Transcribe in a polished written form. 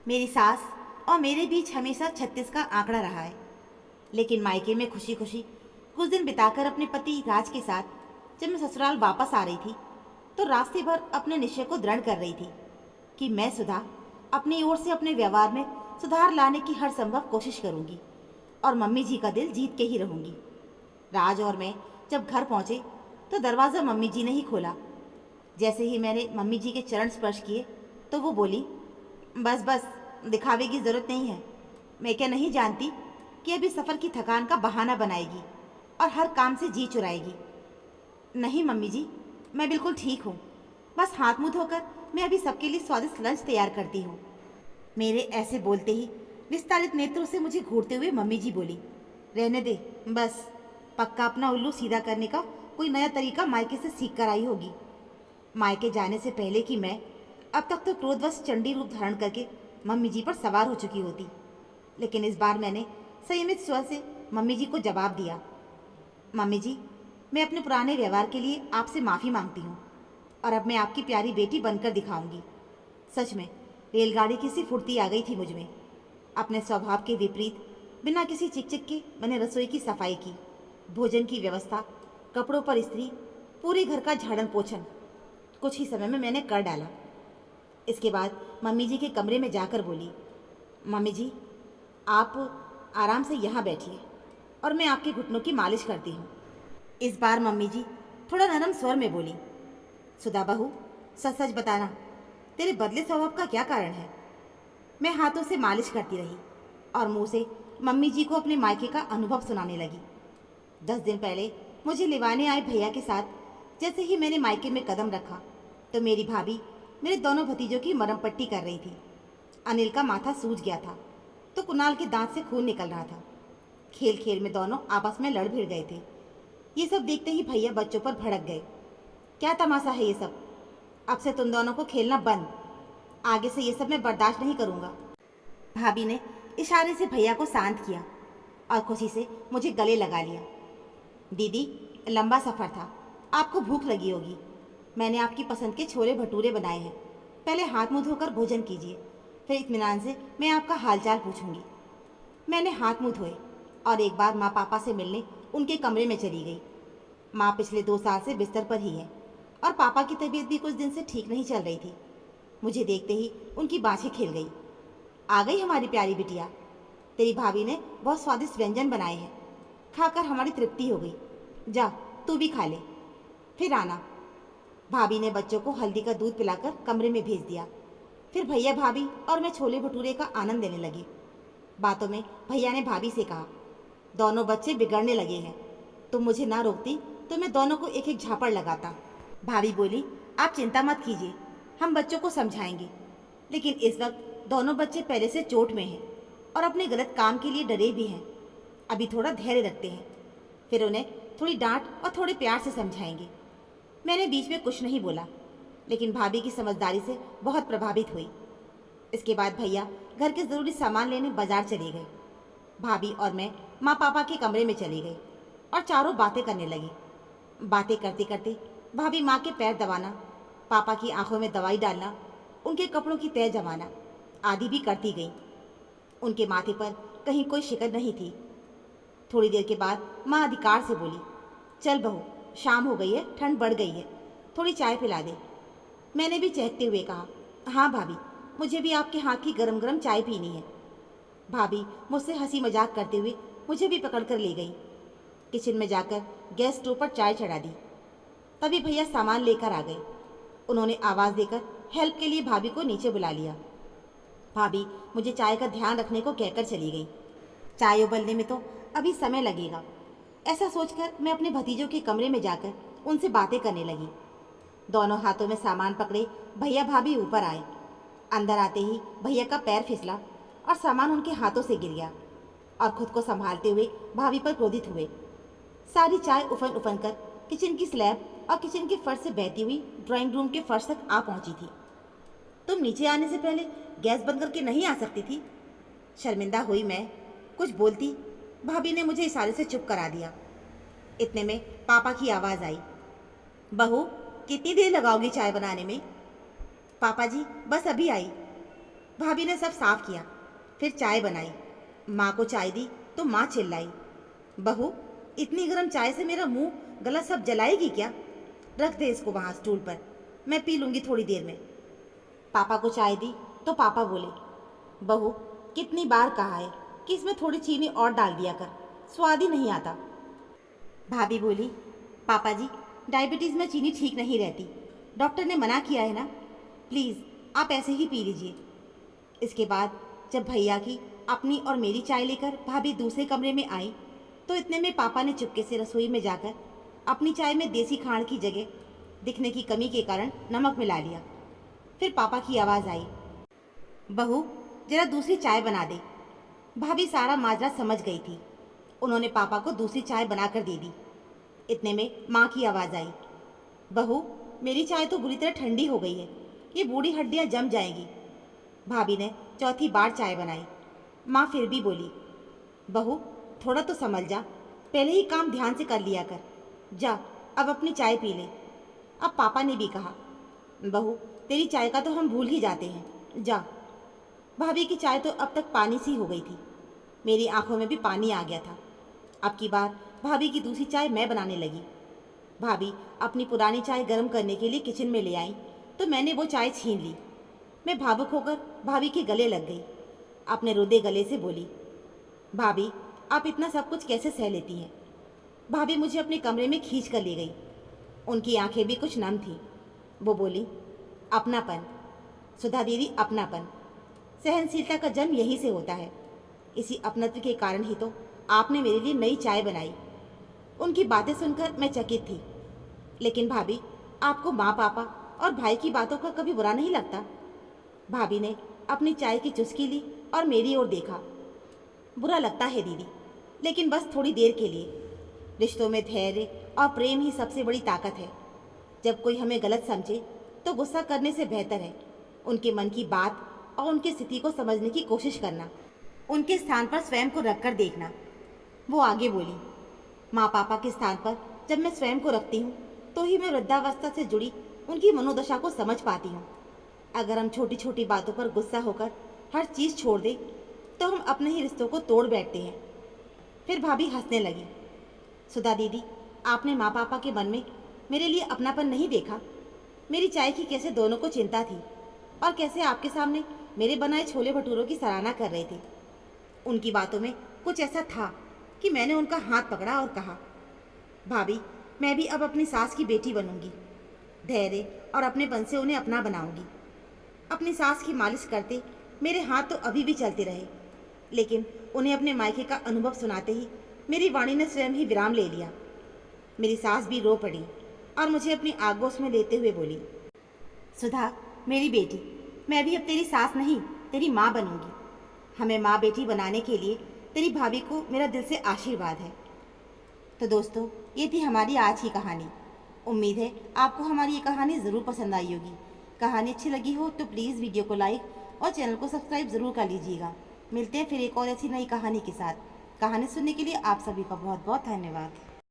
मेरी सास और मेरे बीच हमेशा 36 का आंकड़ा रहा है। लेकिन मायके में खुशी खुशी कुछ दिन बिताकर अपने पति राज के साथ जब मैं ससुराल वापस आ रही थी तो रास्ते भर अपने निश्चय को दृढ़ कर रही थी कि मैं सुधा अपनी ओर से अपने व्यवहार में सुधार लाने की हर संभव कोशिश करूंगी और मम्मी जी का दिल जीत के ही रहूंगी। राज और मैं जब घर पहुंचे तो दरवाज़ा मम्मी जी ने ही खोला। जैसे ही मैंने मम्मी जी के चरण स्पर्श किए तो वो बोली, बस बस, दिखावे की ज़रूरत नहीं है। मैं क्या नहीं जानती कि अभी सफ़र की थकान का बहाना बनाएगी और हर काम से जी चुराएगी। नहीं मम्मी जी, मैं बिल्कुल ठीक हूँ। बस हाथ मुँह धोकर मैं अभी सबके लिए स्वादिष्ट लंच तैयार करती हूँ। मेरे ऐसे बोलते ही विस्तारित नेत्रों से मुझे घूरते हुए मम्मी जी बोली, रहने दे, बस पक्का अपना उल्लू सीधा करने का कोई नया तरीका मायके से सीख कर आई होगी। मायके जाने से पहले कि मैं अब तक तो क्रोधवश चंडी रूप धारण करके मम्मी जी पर सवार हो चुकी होती, लेकिन इस बार मैंने संयमित स्वर से मम्मी जी को जवाब दिया, मम्मी जी, मैं अपने पुराने व्यवहार के लिए आपसे माफ़ी मांगती हूँ और अब मैं आपकी प्यारी बेटी बनकर दिखाऊंगी। सच में रेलगाड़ी की सी फुर्ती आ गई थी मुझ में। अपने स्वभाव के विपरीत बिना किसी चिकचिक के मैंने रसोई की सफाई की, भोजन की व्यवस्था, कपड़ों पर इस्त्री, पूरे घर का झाड़न पोछन कुछ ही समय में मैंने कर डाला। इसके बाद मम्मी जी के कमरे में जाकर बोली, मम्मी जी, आप आराम से यहाँ बैठिए और मैं आपके घुटनों की मालिश करती हूँ। इस बार मम्मी जी थोड़ा नरम स्वर में बोली, सुधा बहू, सच सच बताना, तेरे बदले स्वभाव का क्या कारण है? मैं हाथों से मालिश करती रही और मुंह से मम्मी जी को अपने मायके का अनुभव सुनाने लगी। 10 दिन पहले मुझे लिवाने आए भैया के साथ जैसे ही मैंने मायके में कदम रखा तो मेरी भाभी मेरे दोनों भतीजों की मरहम पट्टी कर रही थी। अनिल का माथा सूज गया था तो कुणाल के दांत से खून निकल रहा था। खेल खेल में दोनों आपस में लड़ भिड़ गए थे। ये सब देखते ही भैया बच्चों पर भड़क गए, क्या तमाशा है ये सब? अब से तुम दोनों को खेलना बंद। आगे से ये सब मैं बर्दाश्त नहीं करूँगा। भाभी ने इशारे से भैया को शांत किया और खुशी से मुझे गले लगा लिया। दीदी, लंबा सफ़र था, आपको भूख लगी होगी। मैंने आपकी पसंद के छोले भटूरे बनाए हैं। पहले हाथ मुंह धोकर भोजन कीजिए, फिर इत्मीनान से मैं आपका हालचाल पूछूंगी। मैंने हाथ मुंह धोए और एक बार माँ पापा से मिलने उनके कमरे में चली गई। माँ पिछले 2 साल से बिस्तर पर ही है और पापा की तबीयत भी कुछ दिन से ठीक नहीं चल रही थी। मुझे देखते ही उनकी बाँछें खिल गई। आ गई हमारी प्यारी बिटिया, तेरी भाभी ने बहुत स्वादिष्ट व्यंजन बनाए हैं, खाकर हमारी तृप्ति हो गई। जा, तू भी खा ले, फिर आना। भाभी ने बच्चों को हल्दी का दूध पिलाकर कमरे में भेज दिया। फिर भैया भाभी और मैं छोले भटूरे का आनंद लेने लगी। बातों में भैया ने भाभी से कहा, दोनों बच्चे बिगड़ने लगे हैं, तुम मुझे ना रोकती तो मैं दोनों को एक एक झापड़ लगाता। भाभी बोली, आप चिंता मत कीजिए, हम बच्चों को समझाएंगे। लेकिन इस वक्त दोनों बच्चे पहले से चोट में हैं और अपने गलत काम के लिए डरे भी हैं। अभी थोड़ा धैर्य रखते हैं, फिर उन्हें थोड़ी डांट और थोड़े प्यार से समझाएंगे। मैंने बीच में कुछ नहीं बोला, लेकिन भाभी की समझदारी से बहुत प्रभावित हुई। इसके बाद भैया घर के ज़रूरी सामान लेने बाजार चले गए। भाभी और मैं माँ पापा के कमरे में चली गई और चारों बातें करने लगी। बातें करते करते भाभी माँ के पैर दबाना, पापा की आंखों में दवाई डालना, उनके कपड़ों की तह जमाना आदि भी करती गई। उनके माथे पर कहीं कोई शिकन नहीं थी। थोड़ी देर के बाद माँ अधिकार से बोली, चल बहू, शाम हो गई है, ठंड बढ़ गई है, थोड़ी चाय पिला दे। मैंने भी चहकते हुए कहा, हाँ भाभी, मुझे भी आपके हाथ की गरम गरम चाय पीनी है। भाभी मुझसे हंसी मजाक करते हुए मुझे भी पकड़ कर ले गई। किचन में जाकर गैस स्टोव पर चाय चढ़ा दी। तभी भैया सामान लेकर आ गए। उन्होंने आवाज़ देकर हेल्प के लिए भाभी को नीचे बुला लिया। भाभी मुझे चाय का ध्यान रखने को कहकर चली गई। चाय उबलने में तो अभी समय लगेगा, ऐसा सोचकर मैं अपने भतीजों के कमरे में जाकर उनसे बातें करने लगी। दोनों हाथों में सामान पकड़े भैया भाभी ऊपर आए। अंदर आते ही भैया का पैर फिसला और सामान उनके हाथों से गिर गया और खुद को संभालते हुए भाभी पर क्रोधित हुए। सारी चाय उफन उफन कर किचन की स्लैब और किचन के फर्श से बहती हुई ड्राइंग रूम के फर्श तक आ पहुंची थी। तुम नीचे आने से पहले गैस बंद करके नहीं आ सकती थी? शर्मिंदा हुई मैं, कुछ बोलती, भाभी ने मुझे इशारे से चुप करा दिया। इतने में पापा की आवाज़ आई, बहू, कितनी देर लगाओगी चाय बनाने में? पापा जी, बस अभी आई। भाभी ने सब साफ किया, फिर चाय बनाई। माँ को चाय दी तो माँ चिल्लाई, बहू इतनी गर्म चाय से मेरा मुंह गला सब जलाएगी क्या? रख दे इसको वहाँ स्टूल पर, मैं पी लूँगी थोड़ी देर में। पापा को चाय दी तो पापा बोले, बहू कितनी बार कहा है कि इसमें थोड़ी चीनी और डाल दिया कर, स्वाद ही नहीं आता। भाभी बोली, पापा जी डायबिटीज़ में चीनी ठीक नहीं रहती, डॉक्टर ने मना किया है ना, प्लीज़ आप ऐसे ही पी लीजिए। इसके बाद जब भैया की, अपनी और मेरी चाय लेकर भाभी दूसरे कमरे में आई तो इतने में पापा ने चुपके से रसोई में जाकर अपनी चाय में देसी खांड की जगह दिखने की कमी के कारण नमक मिला लिया। फिर पापा की आवाज़ आई, बहू जरा दूसरी चाय बना दे। भाभी सारा माजरा समझ गई थी, उन्होंने पापा को दूसरी चाय बनाकर दे दी। इतने में माँ की आवाज़ आई, बहू मेरी चाय तो बुरी तरह ठंडी हो गई है, ये बूढ़ी हड्डियाँ जम जाएंगी। भाभी ने चौथी बार चाय बनाई। माँ फिर भी बोली, बहू थोड़ा तो समझ जा, पहले ही काम ध्यान से कर लिया कर, जा अब अपनी चाय पी ले। अब पापा ने भी कहा, बहू तेरी चाय का तो हम भूल ही जाते हैं, जा। भाभी की चाय तो अब तक पानी सी हो गई थी, मेरी आंखों में भी पानी आ गया था। अब की बार भाभी की दूसरी चाय मैं बनाने लगी। भाभी अपनी पुरानी चाय गर्म करने के लिए किचन में ले आई तो मैंने वो चाय छीन ली। मैं भावुक होकर भाभी के गले लग गई। अपने रुदे गले से बोली, भाभी आप इतना सब कुछ कैसे सह लेती हैं? भाभी मुझे अपने कमरे में खींच कर ले गई। उनकी आंखें भी कुछ नम थीं। वो बोली, अपनापन सुधा दीदी, अपनापन। सहनशीलता का जन्म यहीं से होता है। इसी अपनत्व के कारण ही तो आपने मेरे लिए नई चाय बनाई। उनकी बातें सुनकर मैं चकित थी। लेकिन भाभी आपको माँ पापा और भाई की बातों का कभी बुरा नहीं लगता? भाभी ने अपनी चाय की चुस्की ली और मेरी ओर देखा। बुरा लगता है दीदी, लेकिन बस थोड़ी देर के लिए। रिश्तों में धैर्य और प्रेम ही सबसे बड़ी ताकत है। जब कोई हमें गलत समझे तो गुस्सा करने से बेहतर है उनके मन की बात और उनकी स्थिति को समझने की कोशिश करना, उनके स्थान पर स्वयं को रखकर देखना। वो आगे बोली, माँ पापा के स्थान पर जब मैं स्वयं को रखती हूँ तो ही मैं वृद्धावस्था से जुड़ी उनकी मनोदशा को समझ पाती हूँ। अगर हम छोटी छोटी बातों पर गुस्सा होकर हर चीज़ छोड़ दें तो हम अपने ही रिश्तों को तोड़ बैठते हैं। फिर भाभी हंसने लगी, सुधा दीदी आपने माँ पापा के मन में मेरे लिए अपनापन नहीं देखा? मेरी चाय की कैसे दोनों को चिंता थी और कैसे आपके सामने मेरे बनाए छोले भटूरों की सराहना कर रहे थे। उनकी बातों में कुछ ऐसा था कि मैंने उनका हाथ पकड़ा और कहा, भाभी मैं भी अब अपनी सास की बेटी बनूंगी, धैर्य और अपनेपन से उन्हें अपना बनाऊंगी। अपनी सास की मालिश करते मेरे हाथ तो अभी भी चलते रहे, लेकिन उन्हें अपने मायके का अनुभव सुनाते ही मेरी वाणी ने स्वयं ही विराम ले लिया। मेरी सास भी रो पड़ी और मुझे अपनी आगोश में लेते हुए बोली, सुधा मेरी बेटी, मैं भी अब तेरी सास नहीं तेरी माँ बनूंगी। हमें माँ बेटी बनाने के लिए तेरी भाभी को मेरा दिल से आशीर्वाद है। तो दोस्तों ये थी हमारी आज की कहानी। उम्मीद है आपको हमारी ये कहानी ज़रूर पसंद आई होगी। कहानी अच्छी लगी हो तो प्लीज़ वीडियो को लाइक और चैनल को सब्सक्राइब ज़रूर कर लीजिएगा। मिलते हैं फिर एक और ऐसी नई कहानी के साथ। कहानी सुनने के लिए आप सभी का बहुत बहुत धन्यवाद।